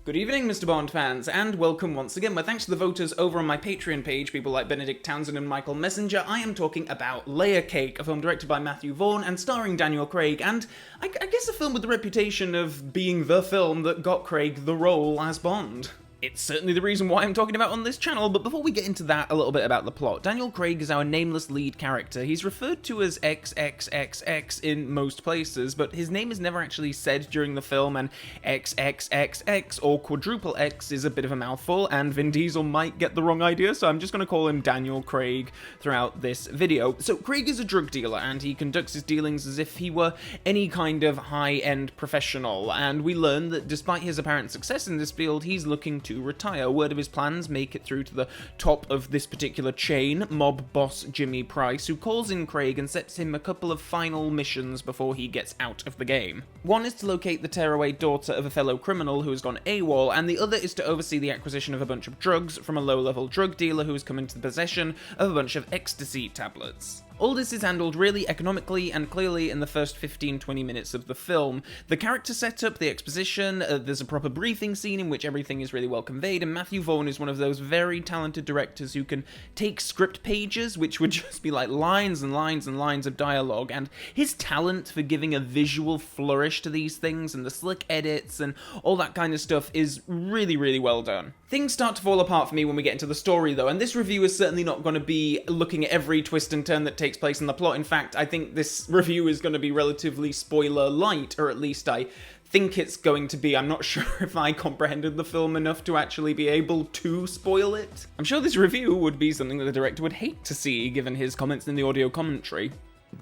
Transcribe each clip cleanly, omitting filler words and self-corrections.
Good evening, Mr. Bond fans, and welcome once again. Well, thanks to the voters over on my Patreon page, people like Benedict Townsend and Michael Messenger, I am talking about Layer Cake, a film directed by Matthew Vaughn and starring Daniel Craig, and I guess a film with the reputation of being the film that got Craig the role as Bond. It's certainly the reason why I'm talking about on this channel, but before we get into that, a little bit about the plot. Daniel Craig is our nameless lead character. He's referred to as XXXX in most places, but his name is never actually said during the film, and XXXX, or quadruple X, is a bit of a mouthful, and Vin Diesel might get the wrong idea, so I'm just going to call him Daniel Craig throughout this video. So Craig is a drug dealer, and he conducts his dealings as if he were any kind of high-end professional, and we learn that despite his apparent success in this field, he's looking to retire. Word of his plans make it through to the top of this particular chain, mob boss Jimmy Price, who calls in Craig and sets him a couple of final missions before he gets out of the game. One is to locate the tearaway daughter of a fellow criminal who has gone AWOL, and the other is to oversee the acquisition of a bunch of drugs from a low-level drug dealer who has come into the possession of a bunch of ecstasy tablets. All this is handled really economically and clearly in the first 15-20 minutes of the film. The character setup, the exposition, there's a proper briefing scene in which everything is really well conveyed, and Matthew Vaughn is one of those very talented directors who can take script pages, which would just be like lines and lines and lines of dialogue, and his talent for giving a visual flourish to these things and the slick edits and all that kind of stuff is really, really well done. Things start to fall apart for me when we get into the story though, and this review is certainly not going to be looking at every twist and turn that takes place in the plot. In fact, I think this review is going to be relatively spoiler light, or at least I think it's going to be. I'm not sure if I comprehended the film enough to actually be able to spoil it. I'm sure this review would be something that the director would hate to see, given his comments in the audio commentary.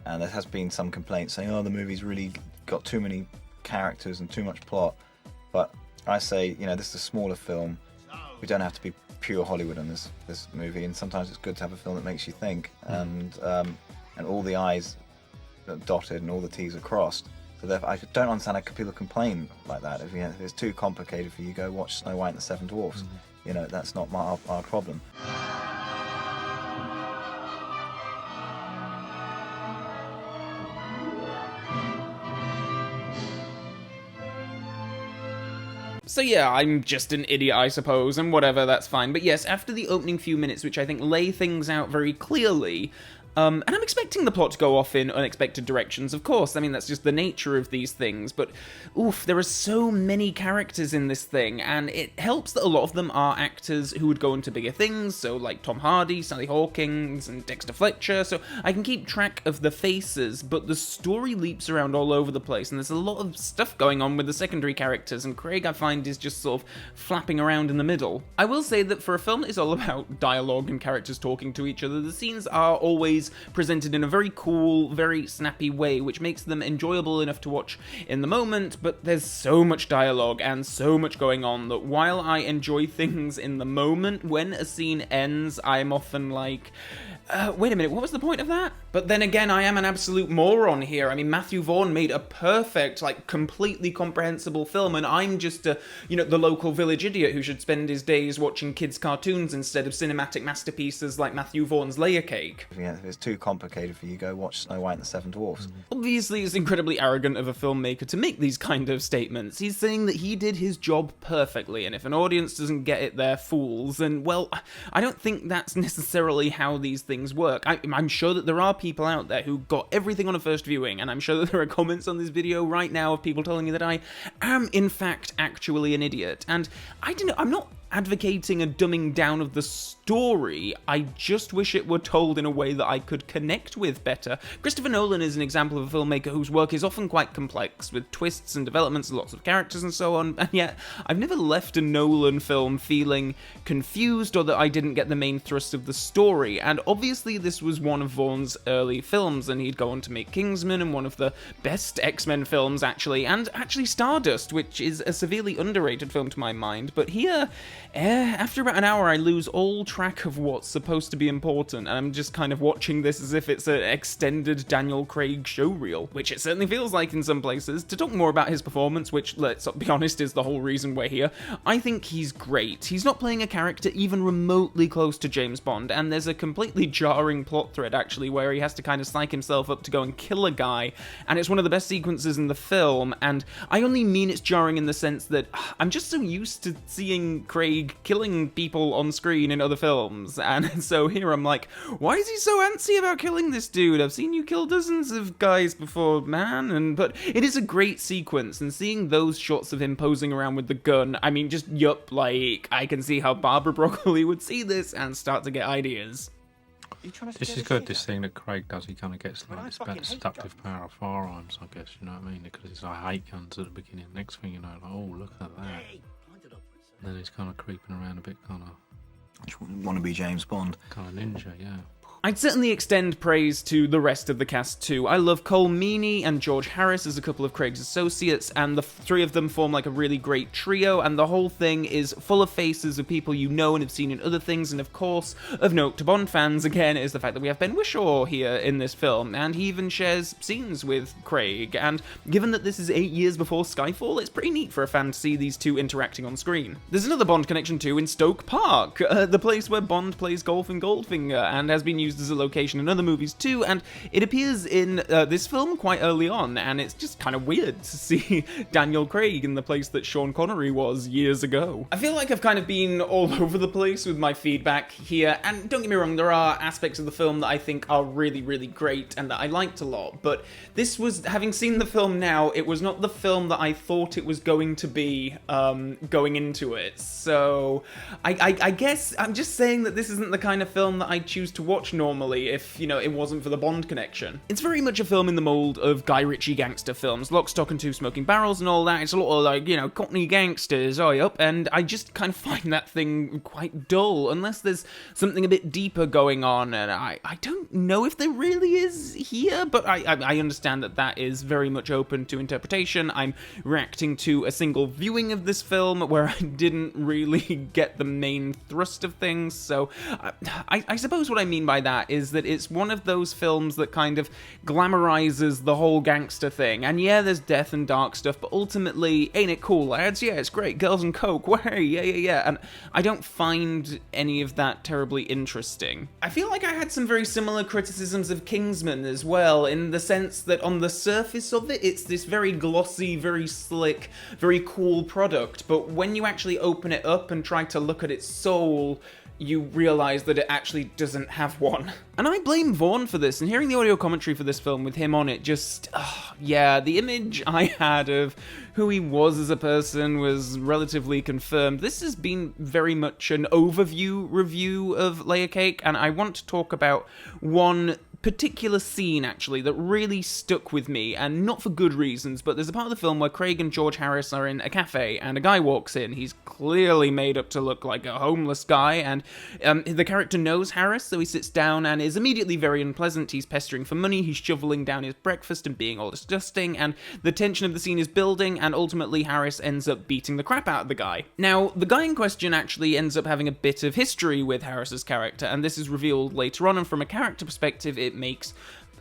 And there has been some complaints saying, oh, the movie's really got too many characters and too much plot. But I say, you know, this is a smaller film. We don't have to be pure Hollywood on this movie, and sometimes it's good to have a film that makes you think, and all the I's are dotted and all the T's are crossed. So therefore, I don't understand how people complain like that. If it's too complicated for you, go watch Snow White and the Seven Dwarfs. You know, that's not our problem. So yeah, I'm just an idiot, I suppose, and whatever, that's fine. But yes, after the opening few minutes, which I think lay things out very clearly, and I'm expecting the plot to go off in unexpected directions, of course. I mean, that's just the nature of these things, but oof, there are so many characters in this thing, and it helps that a lot of them are actors who would go into bigger things, so like Tom Hardy, Sally Hawkins, and Dexter Fletcher, so I can keep track of the faces, but the story leaps around all over the place, and there's a lot of stuff going on with the secondary characters, and Craig, I find, is just sort of flapping around in the middle. I will say that for a film that is all about dialogue and characters talking to each other, the scenes are always presented in a very cool, very snappy way, which makes them enjoyable enough to watch in the moment, but there's so much dialogue and so much going on that while I enjoy things in the moment, when a scene ends, I'm often like, wait a minute, what was the point of that? But then again, I am an absolute moron here. I mean, Matthew Vaughn made a perfect, like, completely comprehensible film, and I'm just the local village idiot who should spend his days watching kids' cartoons instead of cinematic masterpieces like Matthew Vaughn's Layer Cake. If it's too complicated for you, go watch Snow White and the Seven Dwarfs. Obviously, it's incredibly arrogant of a filmmaker to make these kind of statements. He's saying that he did his job perfectly, and if an audience doesn't get it, they're fools. And, well, I don't think that's necessarily how these things work. I'm sure that there are people out there who got everything on a first viewing, and I'm sure that there are comments on this video right now of people telling me that I am, in fact, actually an idiot. And I don't know, I'm not advocating a dumbing down of the story, I just wish it were told in a way that I could connect with better. Christopher Nolan is an example of a filmmaker whose work is often quite complex, with twists and developments and lots of characters and so on, and yet I've never left a Nolan film feeling confused or that I didn't get the main thrust of the story, and obviously this was one of Vaughn's early films, and he'd go on to make Kingsman and one of the best X-Men films, and actually Stardust, which is a severely underrated film to my mind, but here after about an hour, I lose all track of what's supposed to be important, and I'm just kind of watching this as if it's an extended Daniel Craig showreel, which it certainly feels like in some places. To talk more about his performance, which, let's be honest, is the whole reason we're here, I think he's great. He's not playing a character even remotely close to James Bond, and there's a completely jarring plot thread, actually, where he has to kind of psych himself up to go and kill a guy, and it's one of the best sequences in the film, and I only mean it's jarring in the sense that I'm just so used to seeing Craig killing people on screen in other films, and so here I'm like, why is he so antsy about killing this dude? I've seen you kill dozens of guys before, man. But it is a great sequence, and seeing those shots of him posing around with the gun, I mean, just yup, like, I can see how Barbara Broccoli would see this and start to get ideas. This is good, this thing that Craig does. He kind of gets like this better seductive power of firearms, I guess, you know what I mean? Because it's like, I hate guns at the beginning. Next thing you know, like, oh, look at that. And then he's kind of creeping around a bit, kind of... Want to be James Bond. Kind of ninja, yeah. I'd certainly extend praise to the rest of the cast too. I love Cole Meany and George Harris as a couple of Craig's associates, and the three of them form like a really great trio, and the whole thing is full of faces of people you know and have seen in other things, and of course, of note to Bond fans, again, is the fact that we have Ben Whishaw here in this film, and he even shares scenes with Craig, and given that this is 8 years before Skyfall, it's pretty neat for a fan to see these two interacting on screen. There's another Bond connection too in Stoke Park, the place where Bond plays golf in Goldfinger, and has been used as a location in other movies too, and it appears in this film quite early on, and it's just kind of weird to see Daniel Craig in the place that Sean Connery was years ago. I feel like I've kind of been all over the place with my feedback here, and don't get me wrong, there are aspects of the film that I think are really, really great and that I liked a lot, but this was, having seen the film now, it was not the film that I thought it was going to be going into it, so I guess I'm just saying that this isn't the kind of film that I choose to watch normally if, you know, it wasn't for the Bond connection. It's very much a film in the mold of Guy Ritchie gangster films, Lock, Stock and Two Smoking Barrels and all that. It's a lot of, like, you know, Cockney gangsters, yup, and I just kind of find that thing quite dull, unless there's something a bit deeper going on, and I don't know if there really is here, but I understand that that is very much open to interpretation. I'm reacting to a single viewing of this film where I didn't really get the main thrust of things, so I suppose what I mean by that is that it's one of those films that kind of glamorizes the whole gangster thing, and yeah, there's death and dark stuff, but ultimately, ain't it cool, lads? Yeah, it's great, girls and coke, way, yeah, and I don't find any of that terribly interesting. I feel like I had some very similar criticisms of Kingsman as well, in the sense that on the surface of it, it's this very glossy, very slick, very cool product, but when you actually open it up and try to look at its soul, you realise that it actually doesn't have one. And I blame Vaughn for this, and hearing the audio commentary for this film with him on it just, yeah, the image I had of who he was as a person was relatively confirmed. This has been very much an overview review of Layer Cake, and I want to talk about one particular scene, actually, that really stuck with me, and not for good reasons, but there's a part of the film where Craig and George Harris are in a cafe, and a guy walks in. He's clearly made up to look like a homeless guy, and the character knows Harris, so he sits down and is immediately very unpleasant. He's pestering for money, he's shoveling down his breakfast and being all disgusting, and the tension of the scene is building, and ultimately Harris ends up beating the crap out of the guy. Now, the guy in question actually ends up having a bit of history with Harris's character, and this is revealed later on, and from a character perspective, it makes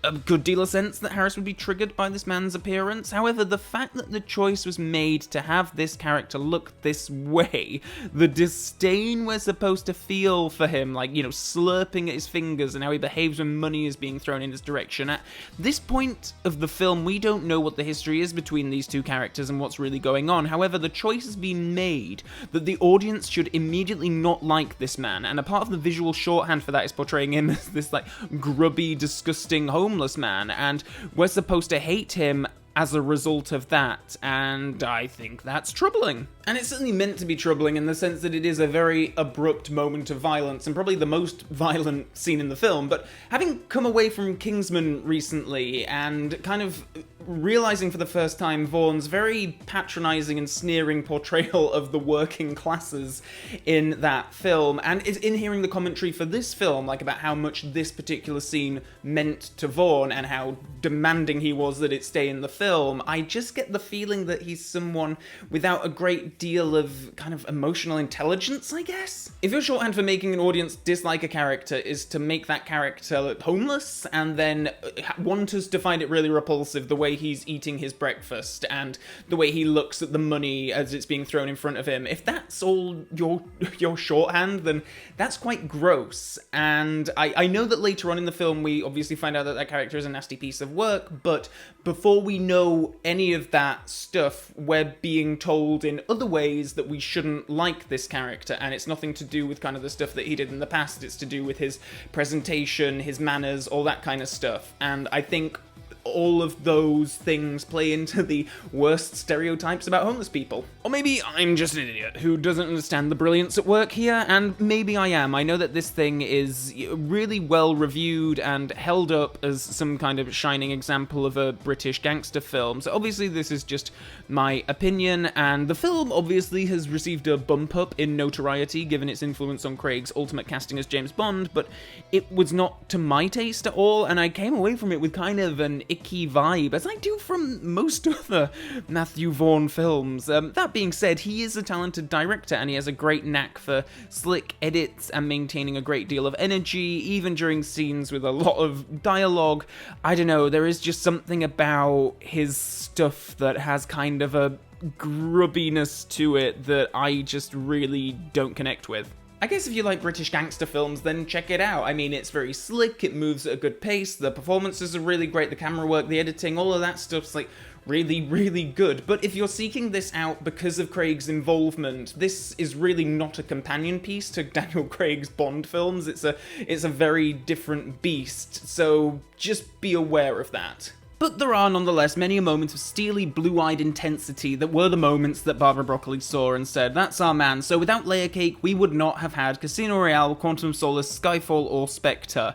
a good deal of sense that Harris would be triggered by this man's appearance. However, the fact that the choice was made to have this character look this way, the disdain we're supposed to feel for him, like, you know, slurping at his fingers and how he behaves when money is being thrown in his direction. At this point of the film, we don't know what the history is between these two characters and what's really going on. However, the choice has been made that the audience should immediately not like this man, and a part of the visual shorthand for that is portraying him as this, like, grubby, disgusting homeless man, and we're supposed to hate him as a result of that, and I think that's troubling. And it's certainly meant to be troubling in the sense that it is a very abrupt moment of violence, and probably the most violent scene in the film, but having come away from Kingsman recently, and kind of realizing for the first time Vaughn's very patronizing and sneering portrayal of the working classes in that film, and in hearing the commentary for this film, like about how much this particular scene meant to Vaughn and how demanding he was that it stay in the film, I just get the feeling that he's someone without a great deal of kind of emotional intelligence, I guess? If your shorthand for making an audience dislike a character is to make that character homeless, and then want us to find it really repulsive the way he's eating his breakfast and the way he looks at the money as it's being thrown in front of him, if that's all your shorthand, then that's quite gross. And I know that later on in the film we obviously find out that that character is a nasty piece of work, but before we know any of that stuff, we're being told in other ways that we shouldn't like this character, and it's nothing to do with kind of the stuff that he did in the past, it's to do with his presentation, his manners, all that kind of stuff. And I think all of those things play into the worst stereotypes about homeless people. Or maybe I'm just an idiot who doesn't understand the brilliance at work here, and maybe I am. I know that this thing is really well reviewed and held up as some kind of shining example of a British gangster film, so obviously this is just my opinion, and the film obviously has received a bump up in notoriety given its influence on Craig's ultimate casting as James Bond, but it was not to my taste at all, and I came away from it with kind of an icky vibe, as I do from most other Matthew Vaughn films. That being said, he is a talented director, and he has a great knack for slick edits and maintaining a great deal of energy, even during scenes with a lot of dialogue. I don't know, there is just something about his stuff that has kind of a grubbiness to it that I just really don't connect with. I guess if you like British gangster films, then check it out. I mean, it's very slick, it moves at a good pace, the performances are really great, the camera work, the editing, all of that stuff's like really, really good. But if you're seeking this out because of Craig's involvement, this is really not a companion piece to Daniel Craig's Bond films. It's a very different beast, so just be aware of that. But there are nonetheless many moments of steely, blue-eyed intensity that were the moments that Barbara Broccoli saw and said, that's our man. So without Layer Cake, we would not have had Casino Royale, Quantum Solace, Skyfall, or Spectre.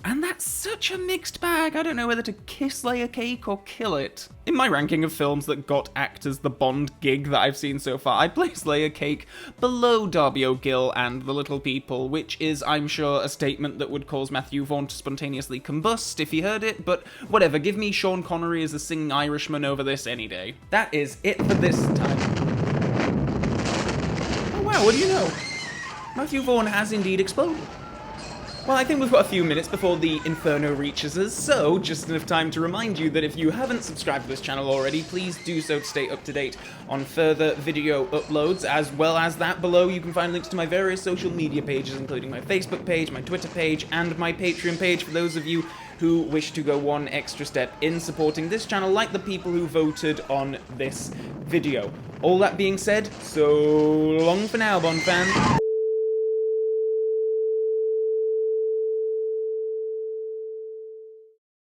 And that's such a mixed bag, I don't know whether to kiss Layer Cake or kill it. In my ranking of films that got actors the Bond gig that I've seen so far, I'd place Layer Cake below Darby O'Gill and The Little People, which is, I'm sure, a statement that would cause Matthew Vaughn to spontaneously combust if he heard it, but whatever, give me Sean Connery as a singing Irishman over this any day. That is it for this time. Oh wow, what do you know? Matthew Vaughn has indeed exploded. Well, I think we've got a few minutes before the Inferno reaches us, so just enough time to remind you that if you haven't subscribed to this channel already, please do so to stay up to date on further video uploads. As well as that, below you can find links to my various social media pages, including my Facebook page, my Twitter page, and my Patreon page for those of you who wish to go one extra step in supporting this channel, like the people who voted on this video. All that being said, so long for now, Bond fans.